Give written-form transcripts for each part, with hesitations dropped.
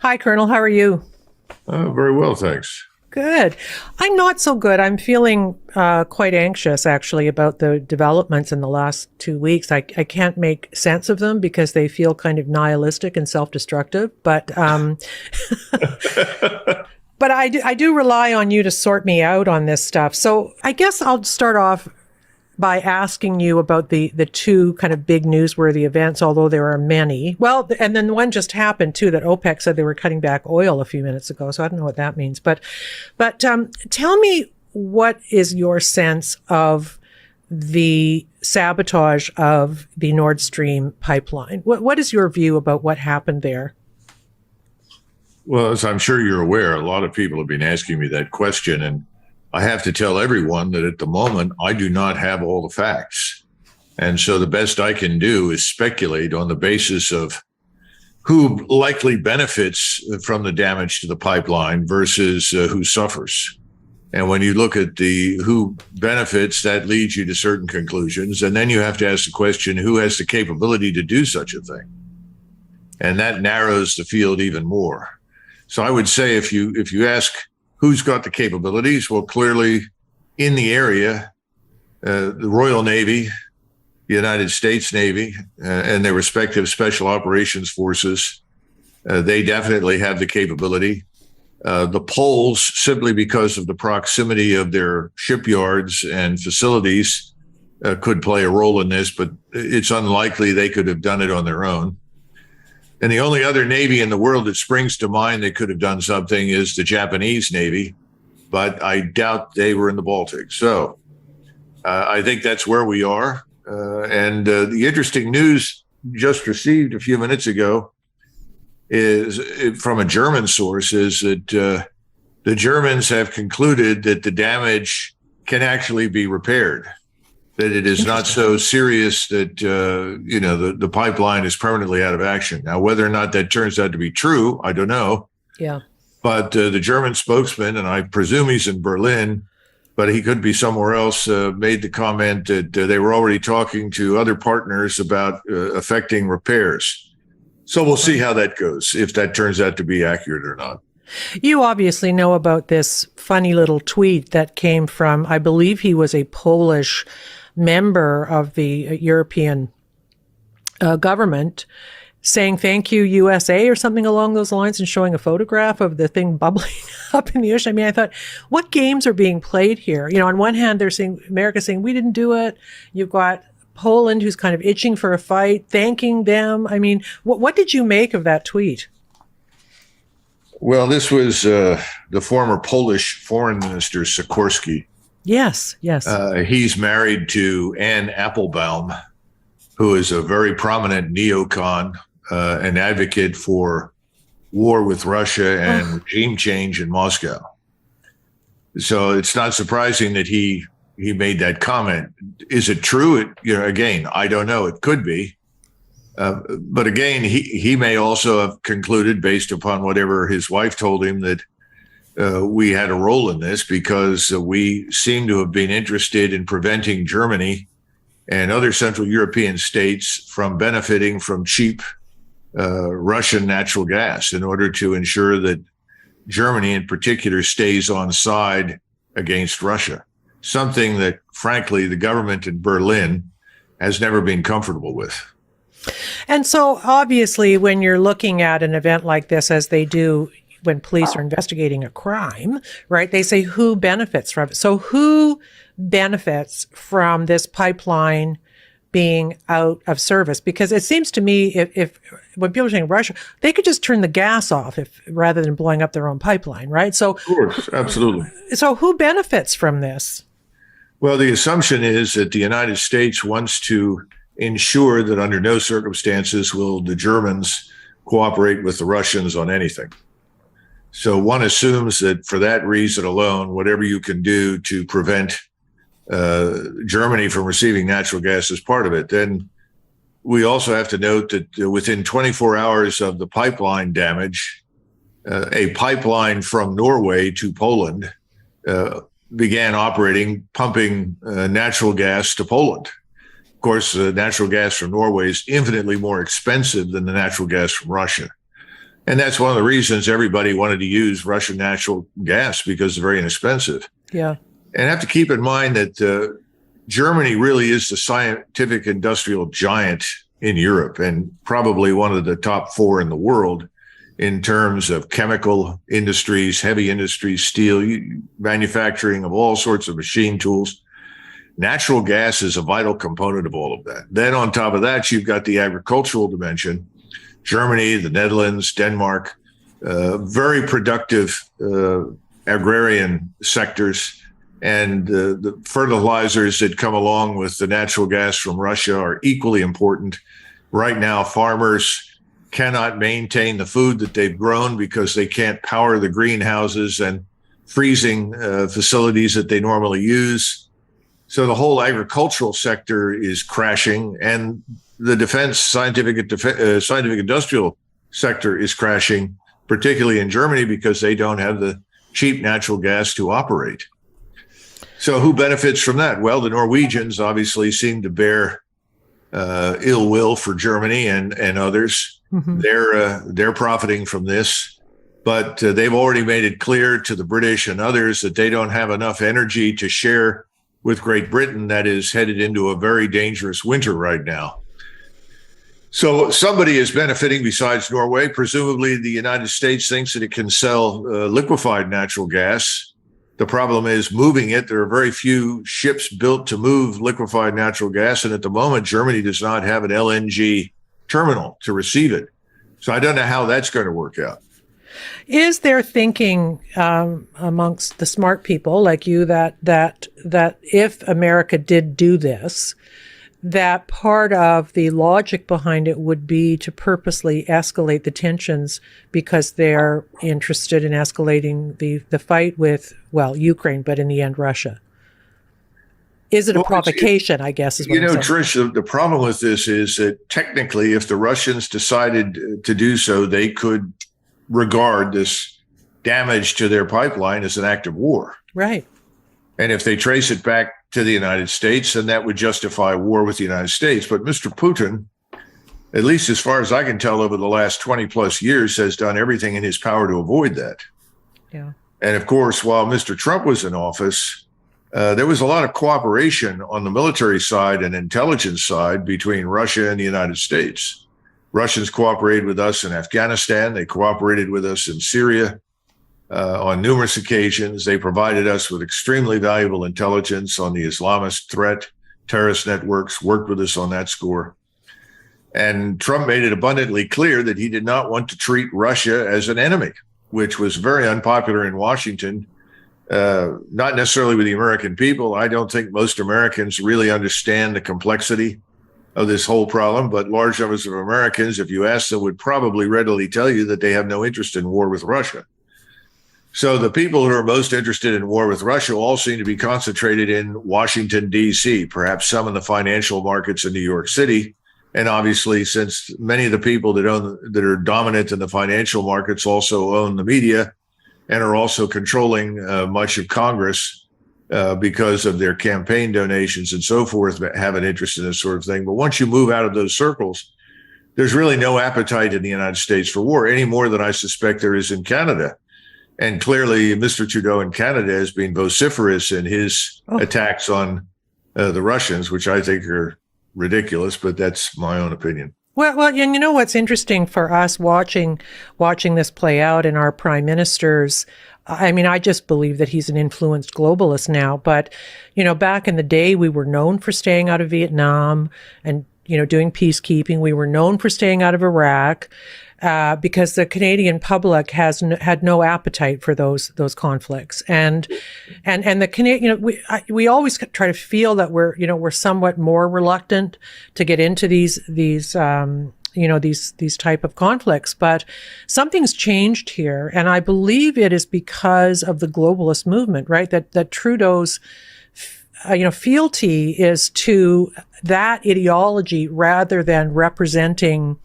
Hi, Colonel. How are you? Very well, thanks. Good. I'm not so good. I'm feeling quite anxious, actually, about the developments in the last 2 weeks. I can't make sense of them because they feel kind of nihilistic and self-destructive. But I do rely on you to sort me out on this stuff. So I guess I'll start off by asking you about the two kind of big newsworthy events, although there are many. Well, and then one just happened too, that OPEC said they were cutting back oil a few minutes ago. So I don't know what that means. But tell me, what is your sense of the sabotage of the Nord Stream pipeline? What is your view about what happened there? Well, as I'm sure you're aware, a lot of people have been asking me that question, and I have to tell everyone that at the moment, I do not have all the facts. And so the best I can do is speculate on the basis of who likely benefits from the damage to the pipeline versus who suffers. And when you look at the who benefits, that leads you to certain conclusions. And then you have to ask the question, who has the capability to do such a thing? And that narrows the field even more. So I would say if you ask who's got the capabilities, well, clearly in the area, the Royal Navy, the United States Navy, and their respective special operations forces, they definitely have the capability. The Poles, simply because of the proximity of their shipyards and facilities, could play a role in this, but it's unlikely they could have done it on their own. And the only other Navy in the world that springs to mind that could have done something is the Japanese Navy, but I doubt they were in the Baltic. So I think that's where we are. And the interesting news just received a few minutes ago is from a German source is that the Germans have concluded that the damage can actually be repaired, that it is not so serious that, the pipeline is permanently out of action. Now, whether or not that turns out to be true, I don't know. Yeah. But the German spokesman, and I presume he's in Berlin, but he could be somewhere else, made the comment that they were already talking to other partners about affecting repairs. So we'll see how that goes, if that turns out to be accurate or not. You obviously know about this funny little tweet that came from, I believe he was a Polish member of the European government, saying thank you USA or something along those lines, and showing a photograph of the thing bubbling up in the ocean. I mean, I thought, what games are being played here? On one hand, they're saying, America's saying we didn't do it. You've got Poland, who's kind of itching for a fight, thanking them. I mean, what did you make of that tweet? Well, this was the former Polish foreign minister, Sikorski. Yes. He's married to Anne Applebaum, who is a very prominent neocon, an advocate for war with Russia and regime change in Moscow. So it's not surprising that he made that comment. Is it true? Again, I don't know. It could be. But again, he may also have concluded, based upon whatever his wife told him, that we had a role in this because we seem to have been interested in preventing Germany and other Central European states from benefiting from cheap Russian natural gas in order to ensure that Germany in particular stays on side against Russia, something that, frankly, the government in Berlin has never been comfortable with. And so obviously, when you're looking at an event like this, as they do when police are investigating a crime, right, they say who benefits from it. So who benefits from this pipeline being out of service? Because it seems to me, if when people are saying Russia, they could just turn the gas off rather than blowing up their own pipeline, right? So, of course, absolutely. So who benefits from this? Well, the assumption is that the United States wants to ensure that under no circumstances will the Germans cooperate with the Russians on anything. So one assumes that for that reason alone, whatever you can do to prevent Germany from receiving natural gas is part of it. Then we also have to note that within 24 hours of the pipeline damage, a pipeline from Norway to Poland began operating, pumping natural gas to Poland. Of course, natural gas from Norway is infinitely more expensive than the natural gas from Russia. And that's one of the reasons everybody wanted to use Russian natural gas, because it's very inexpensive. Yeah. And have to keep in mind that Germany really is the scientific industrial giant in Europe, and probably one of the top 4 in the world in terms of chemical industries, heavy industries, steel, manufacturing of all sorts of machine tools. Natural gas is a vital component of all of that. Then on top of that, you've got the agricultural dimension. Germany, the Netherlands, Denmark, very productive agrarian sectors. And the fertilizers that come along with the natural gas from Russia are equally important. Right now, farmers cannot maintain the food that they've grown because they can't power the greenhouses and freezing facilities that they normally use. So the whole agricultural sector is crashing, and the defense scientific industrial sector is crashing, particularly in Germany, because they don't have the cheap natural gas to operate. So who benefits from that? Well, the Norwegians obviously seem to bear ill will for Germany and others. Mm-hmm. They're profiting from this, but they've already made it clear to the British and others that they don't have enough energy to share with Great Britain, that is headed into a very dangerous winter right now. So somebody is benefiting besides Norway. Presumably the United States thinks that it can sell liquefied natural gas. The problem is moving it. There are very few ships built to move liquefied natural gas. And at the moment, Germany does not have an LNG terminal to receive it. So I don't know how that's going to work out. Is there thinking amongst the smart people like you that if America did do this, that part of the logic behind it would be to purposely escalate the tensions because they're interested in escalating the fight with, well, Ukraine, but in the end, Russia? Is it a provocation, I guess, is what I'm saying. Trish, the problem with this is that technically, if the Russians decided to do so, they could regard this damage to their pipeline as an act of war. Right. And if they trace it back to the United States, then that would justify war with the United States. But Mr. Putin, at least as far as I can tell over the last 20 plus years, has done everything in his power to avoid that. Yeah. And of course, while Mr. Trump was in office, there was a lot of cooperation on the military side and intelligence side between Russia and the United States. Russians cooperated with us in Afghanistan. They cooperated with us in Syria on numerous occasions. They provided us with extremely valuable intelligence on the Islamist threat, terrorist networks, worked with us on that score. And Trump made it abundantly clear that he did not want to treat Russia as an enemy, which was very unpopular in Washington, not necessarily with the American people. I don't think most Americans really understand the complexity of this whole problem, but large numbers of Americans, if you ask them, would probably readily tell you that they have no interest in war with Russia. So the people who are most interested in war with Russia all seem to be concentrated in Washington, D.C., perhaps some in the financial markets in New York City. And obviously, since many of the people that are dominant in the financial markets also own the media and are also controlling much of Congress, because of their campaign donations and so forth, have an interest in this sort of thing. But once you move out of those circles, there's really no appetite in the United States for war, any more than I suspect there is in Canada. And clearly, Mr. Trudeau in Canada has been vociferous in his attacks on the Russians, which I think are ridiculous, but that's my own opinion. Well, and you know what's interesting for us watching this play out in our prime ministers, I mean, I just believe that he's an influenced globalist now. But, back in the day, we were known for staying out of Vietnam and, doing peacekeeping. We were known for staying out of Iraq because the Canadian public had no appetite for those conflicts. And the Canadian, we always try to feel that we're somewhat more reluctant to get into these type of conflicts, but something's changed here. And I believe it is because of the globalist movement, right? That Trudeau's, fealty is to that ideology rather than representing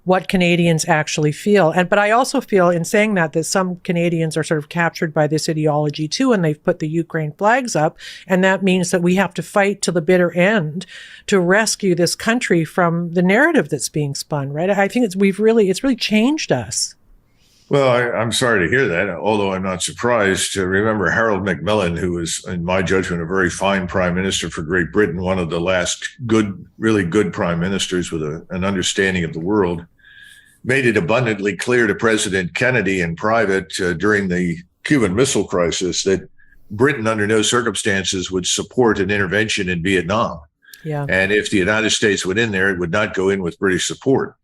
what Canadians actually feel. But I also feel in saying that some Canadians are sort of captured by this ideology too, and they've put the Ukraine flags up. And that means that we have to fight to the bitter end to rescue this country from the narrative that's being spun, right? I think it's really changed us. Well, I'm sorry to hear that, although I'm not surprised. Remember Harold Macmillan, who was, in my judgment, a very fine prime minister for Great Britain, one of the last good, really good prime ministers with an understanding of the world, made it abundantly clear to President Kennedy in private during the Cuban Missile Crisis that Britain, under no circumstances, would support an intervention in Vietnam. Yeah. And if the United States went in there, it would not go in with British support.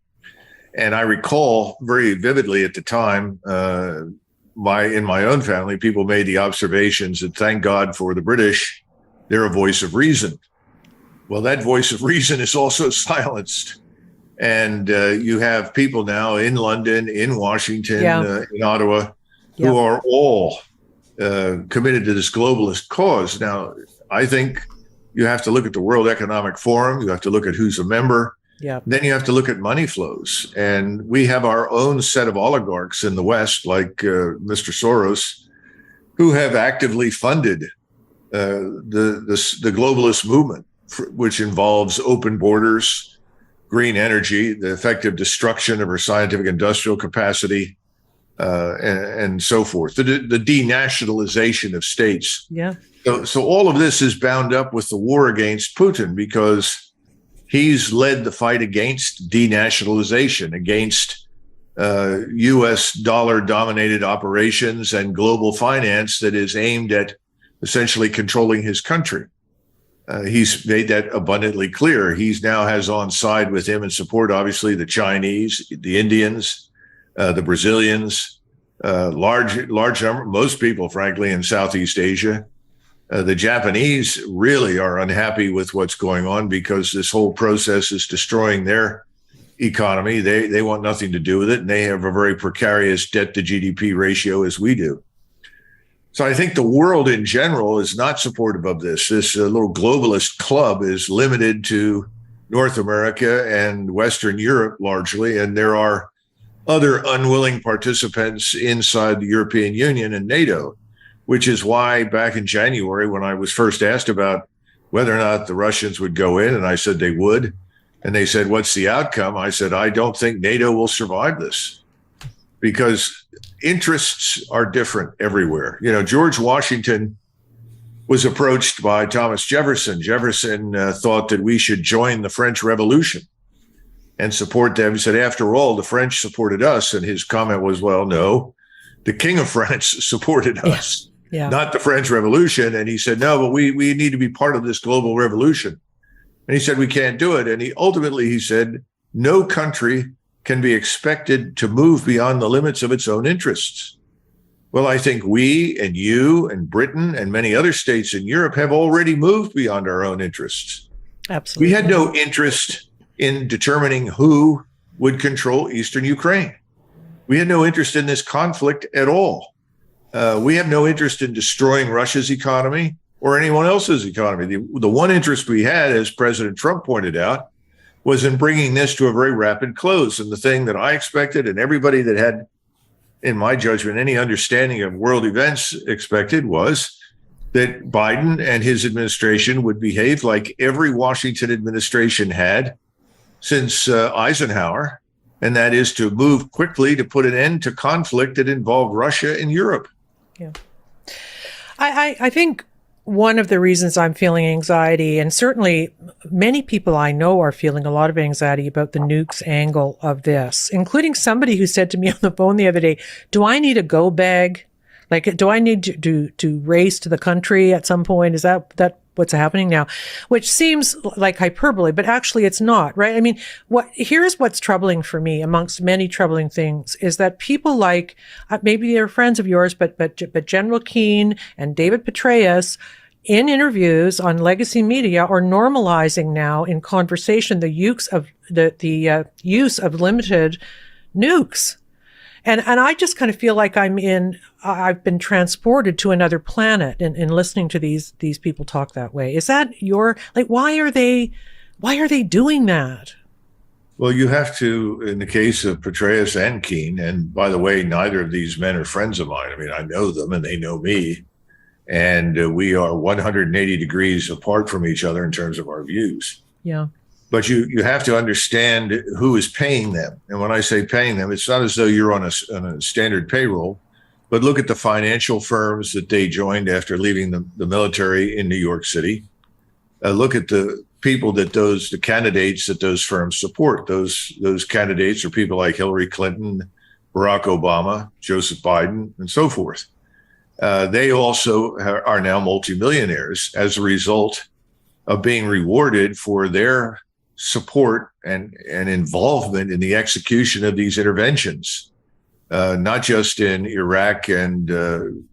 And I recall very vividly at the time, in my own family, people made the observations that thank God for the British, they're a voice of reason. Well, that voice of reason is also silenced. And you have people now in London, in Washington, in Ottawa, who are all committed to this globalist cause. Now, I think you have to look at the World Economic Forum. You have to look at who's a member. Yeah. Then you have to look at money flows. And we have our own set of oligarchs in the West, like Mr. Soros, who have actively funded the globalist movement, which involves open borders, green energy, the effective destruction of our scientific industrial capacity, and so forth, the denationalization of states. Yeah. So all of this is bound up with the war against Putin, because he's led the fight against denationalization, against U.S. dollar-dominated operations and global finance that is aimed at essentially controlling his country. He's made that abundantly clear. He now has on side with him and support, obviously, the Chinese, the Indians, the Brazilians, large number, most people, frankly, in Southeast Asia. The Japanese really are unhappy with what's going on because this whole process is destroying their economy. They want nothing to do with it, and they have a very precarious debt to GDP ratio as we do. So I think the world in general is not supportive of this. This little globalist club is limited to North America and Western Europe largely, and there are other unwilling participants inside the European Union and NATO, which is why back in January, when I was first asked about whether or not the Russians would go in, and I said they would, and they said, what's the outcome? I said, I don't think NATO will survive this, because interests are different everywhere. You know, George Washington was approached by Thomas Jefferson. Jefferson thought that we should join the French Revolution and support them. He said, after all, the French supported us. And his comment was, well, no, the King of France supported us. Yeah. Not the French Revolution. And he said, no, but we need to be part of this global revolution. And he said, we can't do it. And he said, no country can be expected to move beyond the limits of its own interests. Well, I think we and you and Britain and many other states in Europe have already moved beyond our own interests. Absolutely. We had no interest in determining who would control Eastern Ukraine. We had no interest in this conflict at all. We have no interest in destroying Russia's economy or anyone else's economy. The one interest we had, as President Trump pointed out, was in bringing this to a very rapid close. And the thing that I expected, and everybody that had, in my judgment, any understanding of world events expected, was that Biden and his administration would behave like every Washington administration had since Eisenhower, and that is to move quickly to put an end to conflict that involved Russia and Europe. Yeah. I think one of the reasons I'm feeling anxiety, and certainly many people I know are feeling a lot of anxiety about the nukes angle of this, including somebody who said to me on the phone the other day, do I need a go bag? Like, do I need to race to the country at some point? Is that what's happening now? Which seems like hyperbole, but actually it's not, right? I mean, here's what's troubling for me, amongst many troubling things, is that people like, maybe they're friends of yours, but General Keane and David Petraeus, in interviews on legacy media, are normalizing now in conversation the use of the use of limited nukes. And I just kind of feel like I've been transported to another planet in listening to these people talk that way. Is that why are they doing that? Well, you have to, in the case of Petraeus and Keane, and by the way, neither of these men are friends of mine. I mean, I know them and they know me, and we are 180 degrees apart from each other in terms of our views. Yeah. But you have to understand who is paying them. And when I say paying them, it's not as though you're on a standard payroll, but look at the financial firms that they joined after leaving the military in New York City. Look at the people the candidates that those firms support. Those candidates are people like Hillary Clinton, Barack Obama, Joseph Biden, and so forth. They also are now multimillionaires as a result of being rewarded for their support and involvement in the execution of these interventions, not just in Iraq and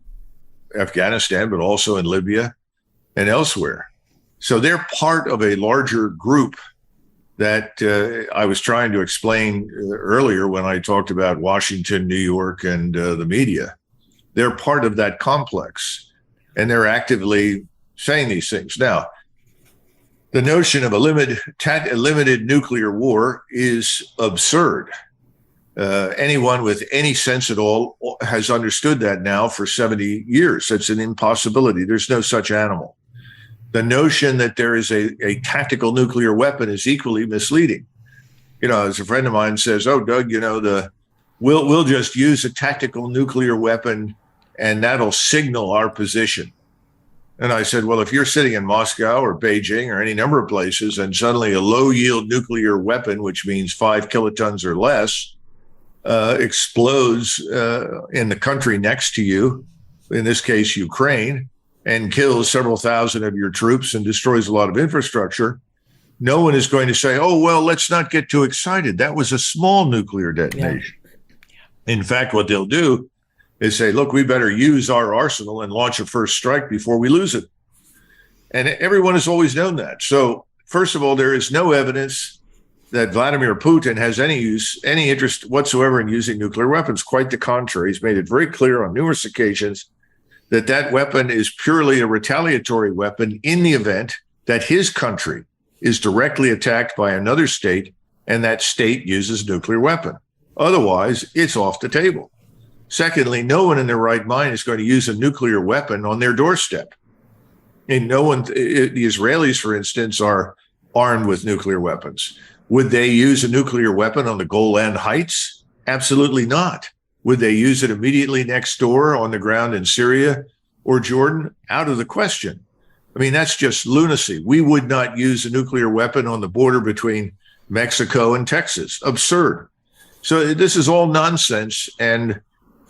Afghanistan, but also in Libya and elsewhere. So they're part of a larger group that I was trying to explain earlier when I talked about Washington, New York, and the media. They're part of that complex, and they're actively saying these things. Now, the notion of a limited nuclear war is absurd. Anyone with any sense at all has understood that now for 70 years. It's an impossibility. There's no such animal. The notion that there is a tactical nuclear weapon is equally misleading. As a friend of mine says, "Oh, Doug, we'll just use a tactical nuclear weapon, and that'll signal our position." And I said, well, if you're sitting in Moscow or Beijing or any number of places, and suddenly a low-yield nuclear weapon, which means 5 kilotons or less, explodes in the country next to you, in this case, Ukraine, and kills several thousand of your troops and destroys a lot of infrastructure, no one is going to say, oh, well, let's not get too excited. That was a small nuclear detonation. Yeah. In fact, what they'll do is say, look, we better use our arsenal and launch a first strike before we lose it. And everyone has always known that. So, first of all, there is no evidence that Vladimir Putin has any interest whatsoever in using nuclear weapons. Quite the contrary. He's made it very clear on numerous occasions that weapon is purely a retaliatory weapon in the event that his country is directly attacked by another state and that state uses a nuclear weapon. Otherwise, it's off the table. Secondly, no one in their right mind is going to use a nuclear weapon on their doorstep. And the Israelis, for instance, are armed with nuclear weapons. Would they use a nuclear weapon on the Golan Heights? Absolutely not. Would they use it immediately next door on the ground in Syria or Jordan? Out of the question. I mean, that's just lunacy. We would not use a nuclear weapon on the border between Mexico and Texas. Absurd. So this is all nonsense. And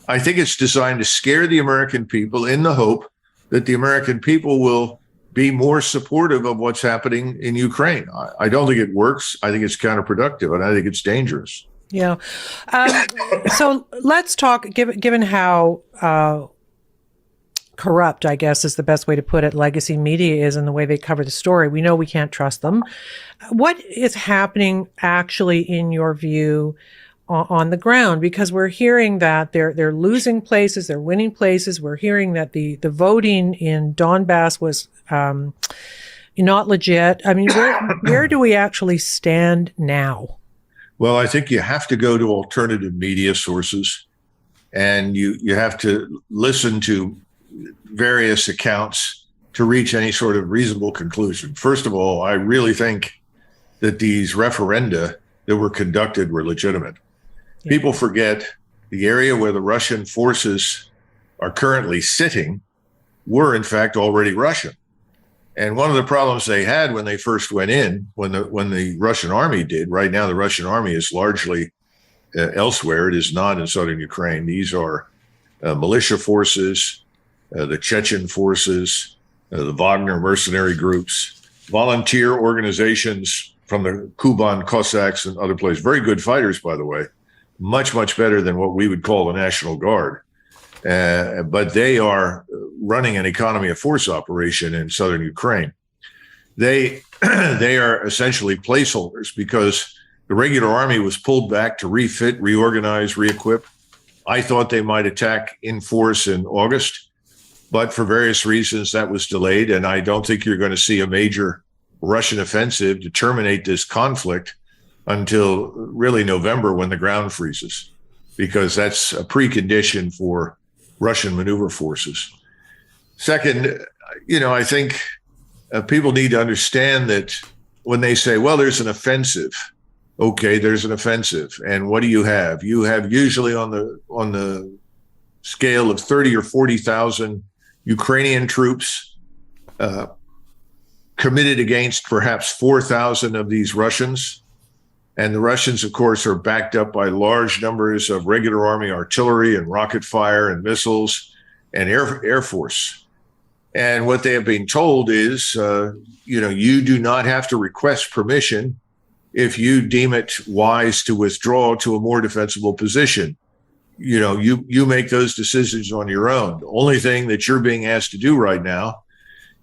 I think it's designed to scare the American people in the hope that the American people will be more supportive of what's happening in Ukraine. I don't think it works. I think it's counterproductive, and I think it's dangerous. Yeah. So let's talk, given how corrupt, I guess is the best way to put it, legacy media is in the way they cover the story. We know we can't trust them. What is happening actually, in your view, on the ground? Because we're hearing that they're losing places, they're winning places. We're hearing that the voting in Donbass was not legit. I mean, where do we actually stand now? Well, I think you have to go to alternative media sources, and you have to listen to various accounts to reach any sort of reasonable conclusion. First of all, I really think that these referenda that were conducted were legitimate. Yeah. People forget the area where the Russian forces are currently sitting were, in fact, already Russian. And one of the problems they had when they first went in, when the Russian army did, right now the Russian army is largely elsewhere. It is not in southern Ukraine. These are militia forces, the Chechen forces, the Wagner mercenary groups, volunteer organizations from the Kuban Cossacks and other places. Very good fighters, by the way. Much, much better than what we would call the National Guard. But they are running an economy of force operation in southern Ukraine. They are essentially placeholders because the regular army was pulled back to refit, reorganize, reequip. I thought they might attack in force in August, but for various reasons that was delayed. And I don't think you're going to see a major Russian offensive to terminate this conflict until really November, when the ground freezes, because that's a precondition for Russian maneuver forces. Second, I think people need to understand that when they say, well, there's an offensive. Okay, there's an offensive. And what do you have? You have usually on the scale of 30 or 40,000 Ukrainian troops committed against perhaps 4,000 of these Russians. And the Russians, of course, are backed up by large numbers of regular army artillery and rocket fire and missiles and air force. And what they have been told is, you do not have to request permission if you deem it wise to withdraw to a more defensible position. You make those decisions on your own. The only thing that you're being asked to do right now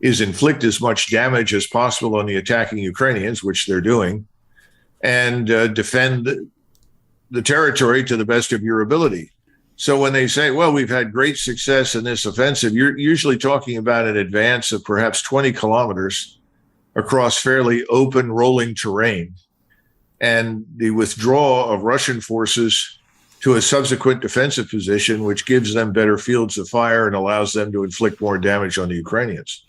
is inflict as much damage as possible on the attacking Ukrainians, which they're doing, and defend the territory to the best of your ability. So when they say, well, we've had great success in this offensive, you're usually talking about an advance of perhaps 20 kilometers across fairly open, rolling terrain, and the withdrawal of Russian forces to a subsequent defensive position, which gives them better fields of fire and allows them to inflict more damage on the Ukrainians.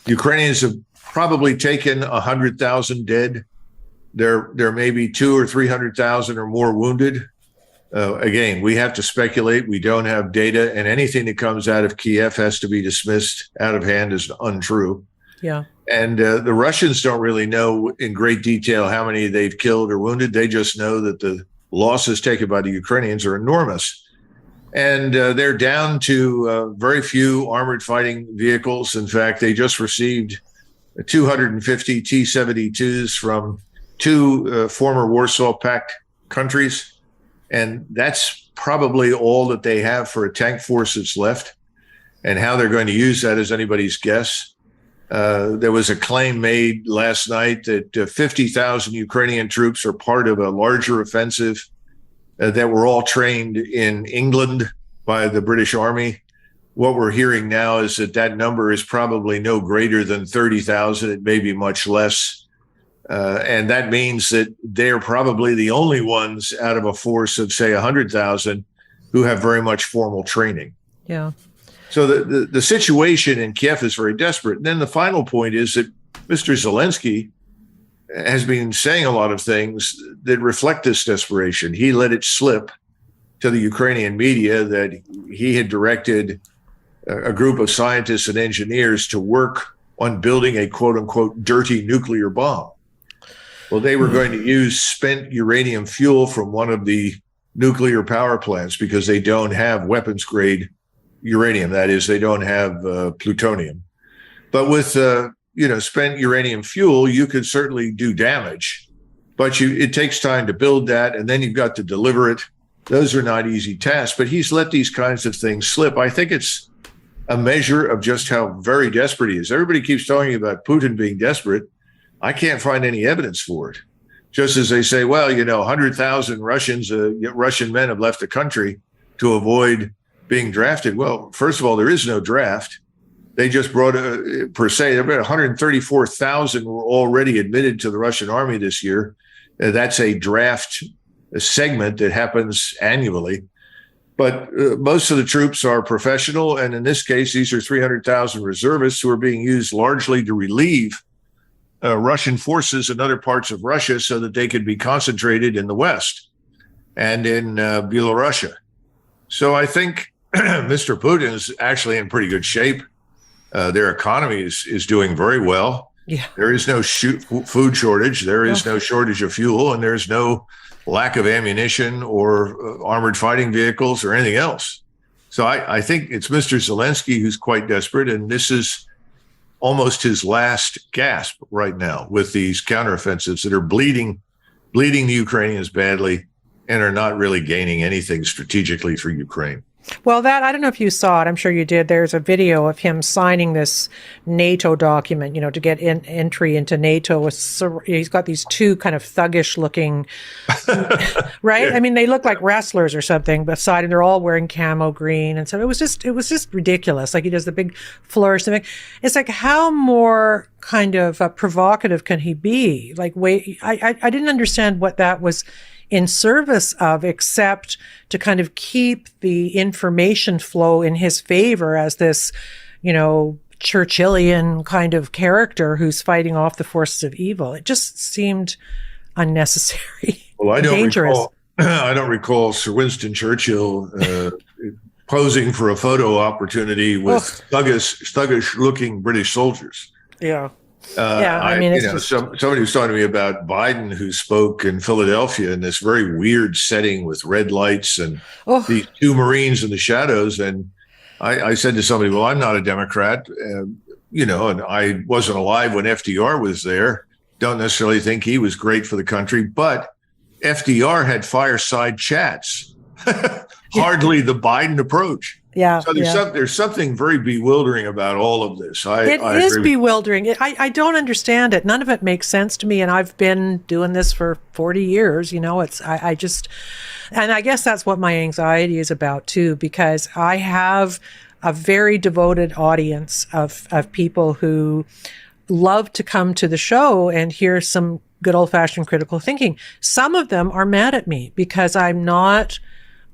The Ukrainians have probably taken 100,000 dead. There may be 200,000 or 300,000 or more wounded. Again, we have to speculate. We don't have data, and anything that comes out of Kiev has to be dismissed out of hand as untrue. Yeah. And the Russians don't really know in great detail how many they've killed or wounded. They just know that the losses taken by the Ukrainians are enormous. And they're down to very few armored fighting vehicles. In fact, they just received 250 T-72s from two former Warsaw Pact countries. And that's probably all that they have for a tank force that's left. And how they're going to use that is anybody's guess. There was a claim made last night that 50,000 Ukrainian troops are part of a larger offensive that were all trained in England by the British Army. What we're hearing now is that number is probably no greater than 30,000. It may be much less. And that means that they're probably the only ones out of a force of, say, 100,000 who have very much formal training. Yeah. So the situation in Kiev is very desperate. And then the final point is that Mr. Zelensky has been saying a lot of things that reflect this desperation. He let it slip to the Ukrainian media that he had directed a group of scientists and engineers to work on building a quote unquote dirty nuclear bomb. Well, they were going to use spent uranium fuel from one of the nuclear power plants because they don't have weapons grade uranium. That is, they don't have plutonium. But with spent uranium fuel, you could certainly do damage, but it takes time to build that, and then you've got to deliver it. Those are not easy tasks. But he's let these kinds of things slip. I think it's a measure of just how very desperate he is. Everybody keeps talking about Putin being desperate. I can't find any evidence for it. Just as they say, well, 100,000 Russian men have left the country to avoid being drafted. Well, first of all, there is no draft. They just brought, about 134,000 were already admitted to the Russian army this year. That's a draft segment that happens annually. But most of the troops are professional. And in this case, these are 300,000 reservists who are being used largely to relieve Russian forces in other parts of Russia so that they could be concentrated in the West and in Belarusia. So I think Mr. Putin is actually in pretty good shape. Their economy is doing very well. Yeah. There is no food shortage. There is no shortage of fuel, and there's no lack of ammunition or armored fighting vehicles or anything else. So I think it's Mr. Zelensky who's quite desperate, and this is almost his last gasp right now with these counteroffensives that are bleeding the Ukrainians badly and are not really gaining anything strategically for Ukraine. Well, I don't know if you saw it. I'm sure you did. There's a video of him signing this NATO document, to get entry into NATO. He's got these two kind of thuggish looking, right? I mean, they look like wrestlers or something beside him. They're all wearing camo green. And so it was just ridiculous. Like he does the big flourish. It's like, how more kind of provocative can he be? Like, I didn't understand what that was in service of, except to kind of keep the information flow in his favor as this, Churchillian kind of character who's fighting off the forces of evil. It just seemed unnecessary. Well, I don't dangerous. recall. I don't recall Sir Winston Churchill posing for a photo opportunity with thuggish-looking British soldiers. Yeah. I mean, it's somebody was talking to me about Biden, who spoke in Philadelphia in this very weird setting with red lights and these two Marines in the shadows. And I said to somebody, well, I'm not a Democrat, and I wasn't alive when FDR was there. Don't necessarily think he was great for the country, but FDR had fireside chats. Hardly the Biden approach. Yeah. So there's something very bewildering about all of this. It is bewildering. I don't understand it. None of it makes sense to me. And I've been doing this for 40 years. And I guess that's what my anxiety is about too, because I have a very devoted audience of people who love to come to the show and hear some good old fashioned critical thinking. Some of them are mad at me because I'm not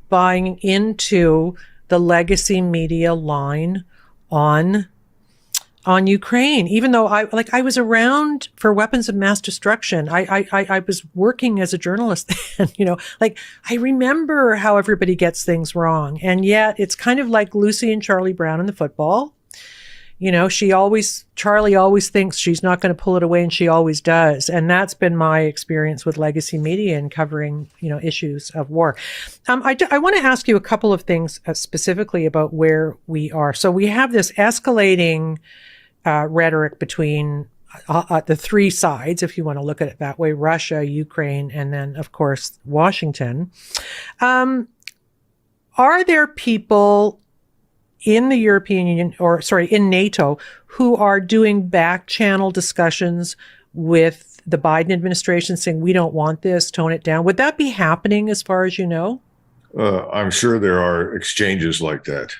buying into the legacy media line on Ukraine, even though I was around for weapons of mass destruction. I was working as a journalist then, I remember how everybody gets things wrong. And yet it's kind of like Lucy and Charlie Brown in the football. Charlie always thinks she's not going to pull it away, and she always does. And that's been my experience with legacy media and covering, issues of war. I want to ask you a couple of things specifically about where we are. So we have this escalating rhetoric between the three sides, if you want to look at it that way: Russia, Ukraine, and then, of course, Washington. Are there people in the European Union, in NATO, who are doing back channel discussions with the Biden administration saying, we don't want this, tone it down? Would that be happening as far as you know? I'm sure there are exchanges like that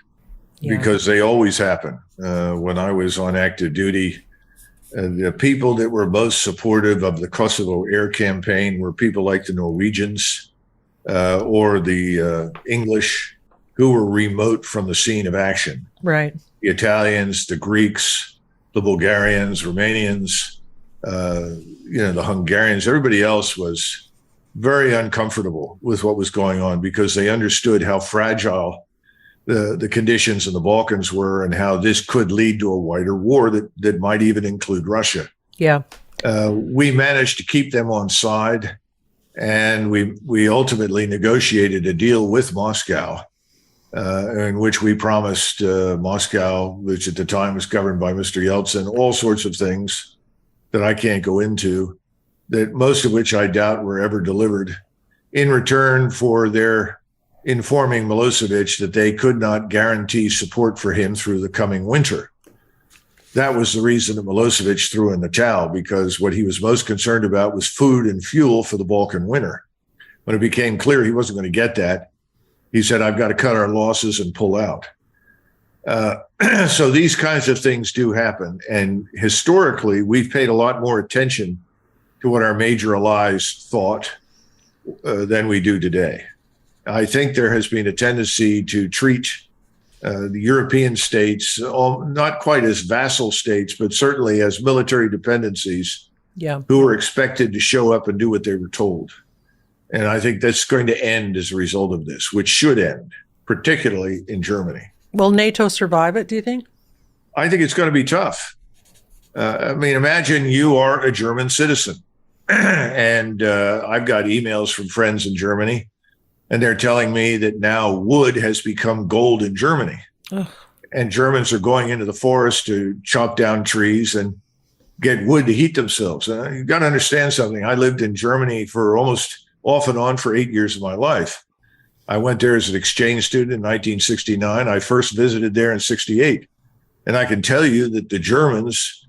because they always happen. When I was on active duty, the people that were most supportive of the Kosovo air campaign were people like the Norwegians or the English, who were remote from the scene of action. Right. The Italians, the Greeks, the Bulgarians, Romanians, the Hungarians, everybody else was very uncomfortable with what was going on because they understood how fragile the conditions in the Balkans were and how this could lead to a wider war that might even include Russia. Yeah. We managed to keep them on side, and we ultimately negotiated a deal with Moscow, in which we promised Moscow, which at the time was governed by Mr. Yeltsin, all sorts of things that I can't go into, that most of which I doubt were ever delivered, in return for their informing Milosevic that they could not guarantee support for him through the coming winter. That was the reason that Milosevic threw in the towel, because what he was most concerned about was food and fuel for the Balkan winter. When it became clear he wasn't going to get that, he said, I've got to cut our losses and pull out. So these kinds of things do happen. And historically, we've paid a lot more attention to what our major allies thought than we do today. I think there has been a tendency to treat the European states, not quite as vassal states, but certainly as military dependencies, who are expected to show up and do what they were told. And I think that's going to end as a result of this, which should end, particularly in Germany. Will NATO survive it, do you think? I think it's going to be tough. Imagine you are a German citizen, and I've got emails from friends in Germany, and they're telling me that now wood has become gold in Germany. Ugh. And Germans are going into the forest to chop down trees and get wood to heat themselves. You've got to understand something. I lived in Germany for almost off and on for 8 years of my life. I went there as an exchange student in 1969. I first visited there in 68. And I can tell you that the Germans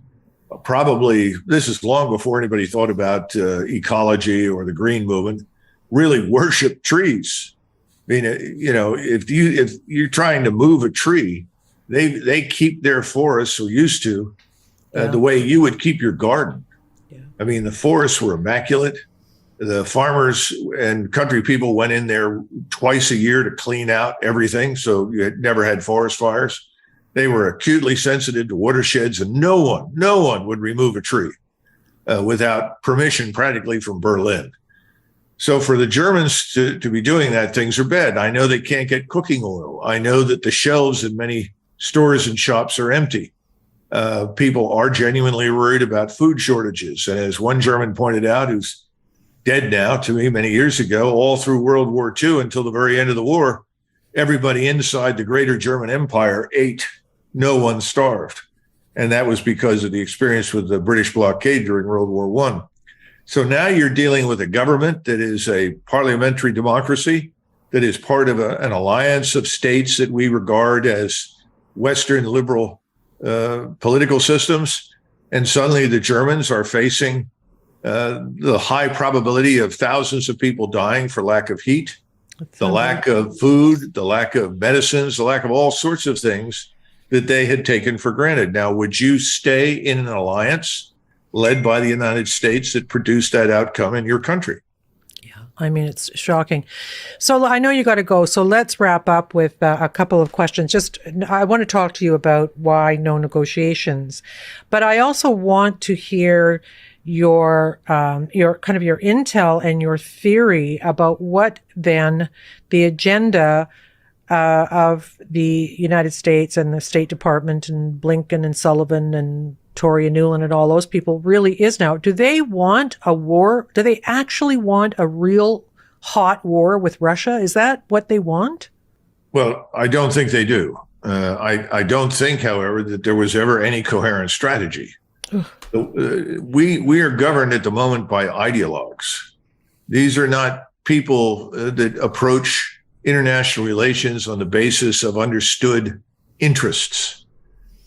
probably, this is long before anybody thought about ecology or the green movement, really worship trees. I mean, if you're trying to move a tree, they keep their forests, or used to, the way you would keep your garden. Yeah. I mean, the forests were immaculate. The farmers and country people went in there twice a year to clean out everything, so you never had forest fires. They were acutely sensitive to watersheds, and no one would remove a tree without permission, practically from Berlin. So for the Germans to be doing that, things are bad. I know they can't get cooking oil. I know that the shelves in many stores and shops are empty. People are genuinely worried about food shortages. And as one German pointed out, who's dead now to me many years ago, all through World War II until the very end of the war, everybody inside the greater German Empire ate. No one starved. And that was because of the experience with the British blockade during World War I. So now you're dealing with a government that is a parliamentary democracy, that is part of an alliance of states that we regard as Western liberal political systems. And suddenly the Germans are facing the high probability of thousands of people dying for lack of heat, the lack of food, the lack of medicines, the lack of all sorts of things that they had taken for granted. Now, would you stay in an alliance led by the United States that produced that outcome in your country? Yeah, I mean, it's shocking. So I know you got to go. So let's wrap up with a couple of questions. I want to talk to you about why no negotiations, but I also want to hear your kind of your intel and your theory about what then the agenda of the United States and the State Department and Blinken and Sullivan and Tory and Newland and all those people really is now. Do they want a war? Do they actually want a real hot war with Russia? Is that what they want? Well, I don't think they do. I don't think, however, that there was ever any coherent strategy. We are governed at the moment by ideologues. These are not people that approach international relations on the basis of understood interests.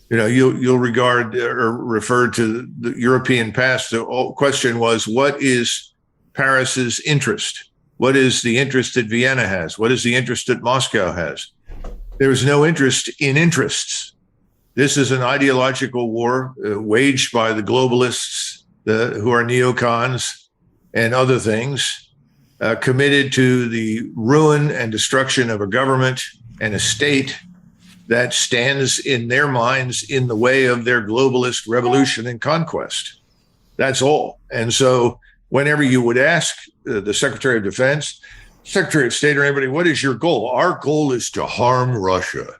You know, you'll regard or refer to the European past. The question was, what is Paris's interest? What is the interest that Vienna has? What is the interest that Moscow has? There is no interest in interests. This is an ideological war waged by the globalists who are neocons and other things, committed to the ruin and destruction of a government and a state that stands in their minds in the way of their globalist revolution and conquest. That's all. And so whenever you would ask the Secretary of Defense, Secretary of State, or anybody, what is your goal? Our goal is to harm Russia.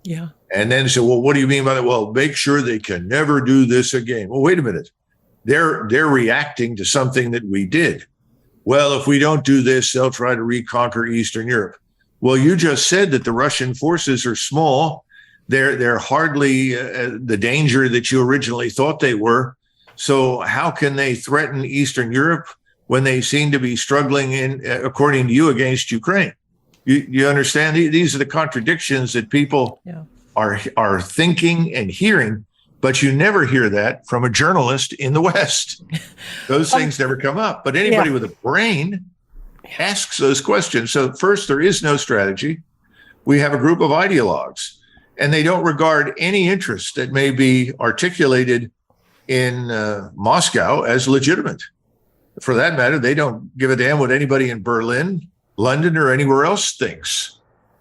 Yeah. And then say, well, what do you mean by that? Well, make sure they can never do this again. Well, wait a minute. They're reacting to something that we did. Well, if we don't do this, they'll try to reconquer Eastern Europe. Well, you just said that the Russian forces are small. They're hardly the danger that you originally thought they were. So how can they threaten Eastern Europe when they seem to be struggling according to you, against Ukraine? You understand? These are the contradictions that people are thinking and hearing, but you never hear that from a journalist in the West. Those things never come up. But anybody with a brain asks those questions. So first, there is no strategy. We have a group of ideologues, and they don't regard any interest that may be articulated in Moscow as legitimate. For that matter, they don't give a damn what anybody in Berlin, London, or anywhere else thinks.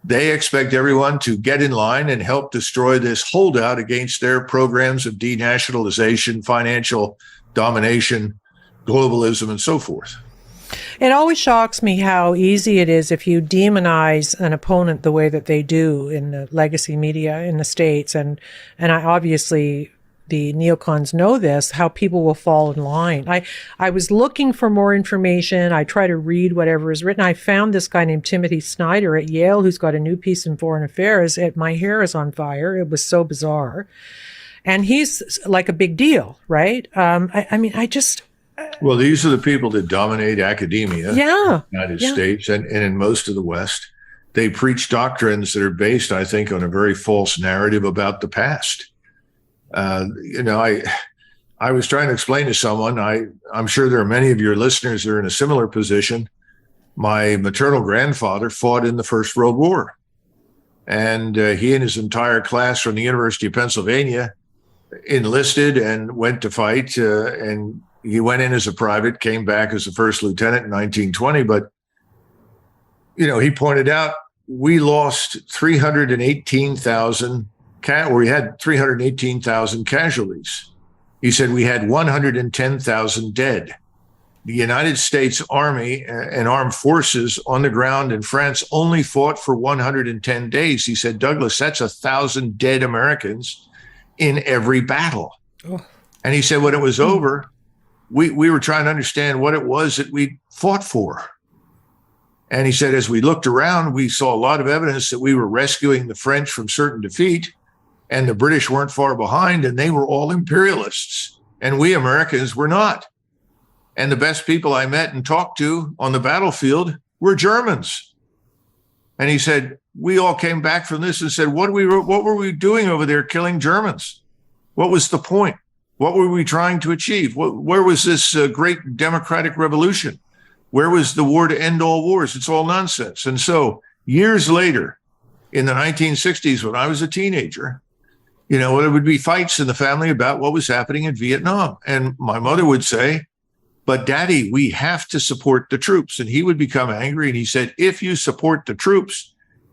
They expect everyone to get in line and help destroy this holdout against their programs of denationalization, financial domination, globalism, and so forth. It always shocks me how easy it is if you demonize an opponent the way that they do in the legacy media in the States. And I obviously the neocons know this, how people will fall in line. I was looking for more information. I try to read whatever is written. I found this guy named Timothy Snyder at Yale, who's got a new piece in Foreign Affairs. My hair is on fire. It was so bizarre. And he's like a big deal, right? I mean, I just... Well, these are the people that dominate academia in the United States and in most of the West. They preach doctrines that are based, I think, on a very false narrative about the past. I was trying to explain to someone, I'm sure there are many of your listeners that are in a similar position. My maternal grandfather fought in the First World War, and he and his entire class from the University of Pennsylvania enlisted and went to fight, and he went in as a private, came back as a first lieutenant in 1920. But, he pointed out we lost 318,000 we had 318,000 casualties. He said we had 110,000 dead. The United States Army and armed forces on the ground in France only fought for 110 days. He said, Douglas, that's 1,000 dead Americans in every battle. Oh. And he said, when it was over, we were trying to understand what it was that we fought for. And he said, as we looked around, we saw a lot of evidence that we were rescuing the French from certain defeat, and the British weren't far behind, and they were all imperialists, and we Americans were not. And the best people I met and talked to on the battlefield were Germans. And he said, we all came back from this and said, what were we doing over there killing Germans? What was the point? What were we trying to achieve? Where was this great democratic revolution? Where was the war to end all wars? It's all nonsense. And so years later, in the 1960s, when I was a teenager, there would be fights in the family about what was happening in Vietnam. And my mother would say, but Daddy, we have to support the troops. And he would become angry. And he said, if you support the troops,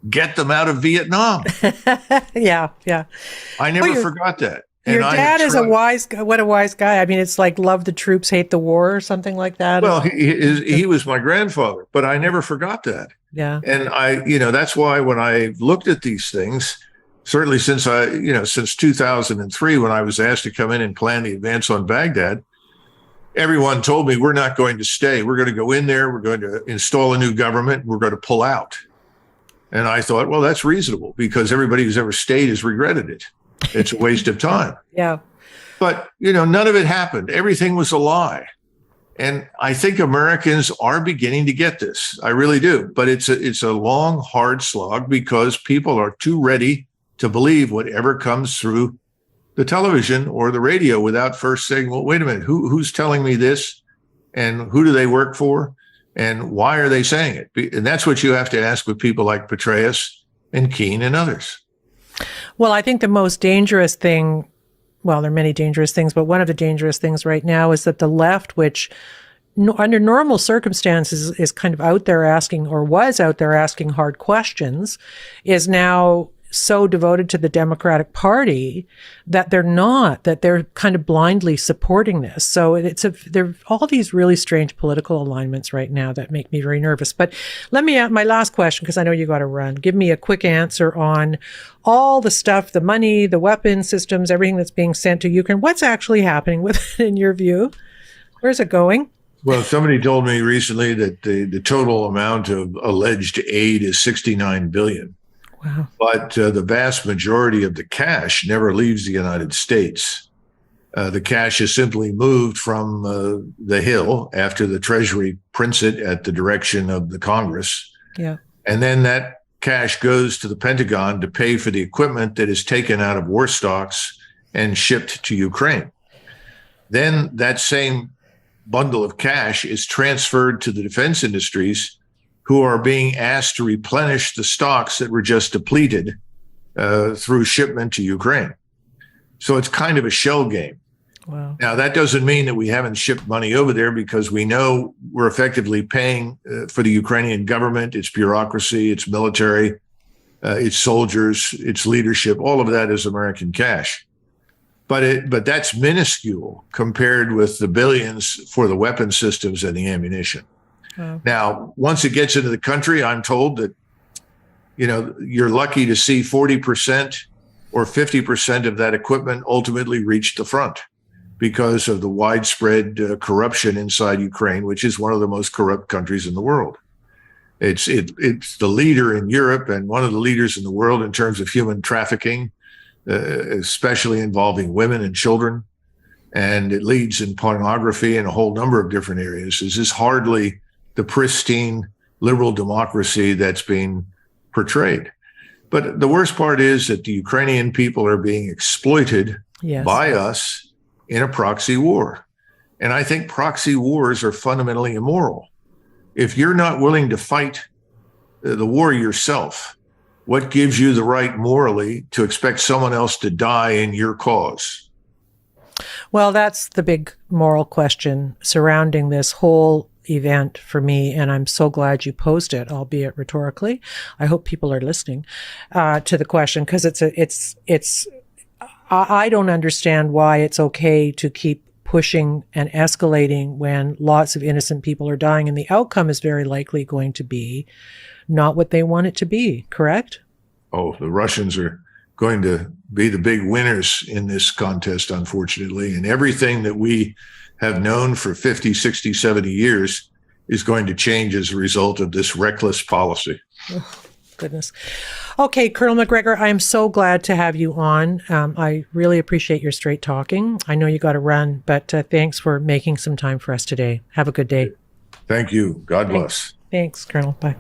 get them out of Vietnam. Yeah. I never forgot that. Your dad is a wise guy. I mean, it's like love the troops, hate the war or something like that. Well, he was my grandfather, but I never forgot that. Yeah. And that's why when I looked at these things, certainly since 2003, when I was asked to come in and plan the advance on Baghdad, everyone told me, we're not going to stay. We're going to go in there. We're going to install a new government. We're going to pull out. And I thought, well, that's reasonable because everybody who's ever stayed has regretted it. It's a waste of time. Yeah. But, none of it happened. Everything was a lie. And I think Americans are beginning to get this. I really do. But it's a long, hard slog because people are too ready to believe whatever comes through the television or the radio without first saying, well, wait a minute, who's telling me this? And who do they work for? And why are they saying it? And that's what you have to ask with people like Petraeus and Keene and others. Well, I think the most dangerous thing, well, there are many dangerous things, but one of the dangerous things right now is that the left, which under normal circumstances is kind of out there asking, or was out there asking hard questions, is now so devoted to the Democratic Party that they're kind of blindly supporting this. So there are all these really strange political alignments right now that make me very nervous. But let me ask my last question, because I know you got to run. Give me a quick answer on all the stuff, the money, the weapon systems, everything that's being sent to Ukraine. What's actually happening with it in your view? Where's it going? Well, somebody told me recently that the total amount of alleged aid is $69 billion. Wow. But the vast majority of the cash never leaves the United States. The cash is simply moved from the Hill after the Treasury prints it at the direction of the Congress. Yeah. And then that cash goes to the Pentagon to pay for the equipment that is taken out of war stocks and shipped to Ukraine. Then that same bundle of cash is transferred to the defense industries, who are being asked to replenish the stocks that were just depleted through shipment to Ukraine. So it's kind of a shell game. Wow. Now, that doesn't mean that we haven't shipped money over there, because we know we're effectively paying for the Ukrainian government, its bureaucracy, its military, its soldiers, its leadership. All of that is American cash. But that's minuscule compared with the billions for the weapon systems and the ammunition. Oh. Now, once it gets into the country, I'm told that, you're lucky to see 40% or 50% of that equipment ultimately reach the front because of the widespread corruption inside Ukraine, which is one of the most corrupt countries in the world. It's the leader in Europe and one of the leaders in the world in terms of human trafficking, especially involving women and children. And it leads in pornography and a whole number of different areas. This is hardly the pristine liberal democracy that's being portrayed. But the worst part is that the Ukrainian people are being exploited by us in a proxy war. And I think proxy wars are fundamentally immoral. If you're not willing to fight the war yourself, what gives you the right morally to expect someone else to die in your cause? Well, that's the big moral question surrounding this whole event for me, and I'm so glad you posed it, albeit rhetorically. I hope people are listening to the question, because I don't understand why it's okay to keep pushing and escalating when lots of innocent people are dying, and the outcome is very likely going to be not what they want it to be, correct? Oh, the Russians are going to be the big winners in this contest, unfortunately. And everything that we have known for 50, 60, 70 years is going to change as a result of this reckless policy. Oh, goodness. Okay, Colonel Macgregor, I'm so glad to have you on. I really appreciate your straight talking. I know you got to run, but thanks for making some time for us today. Have a good day. Thank you. God bless. Thanks, Colonel. Bye.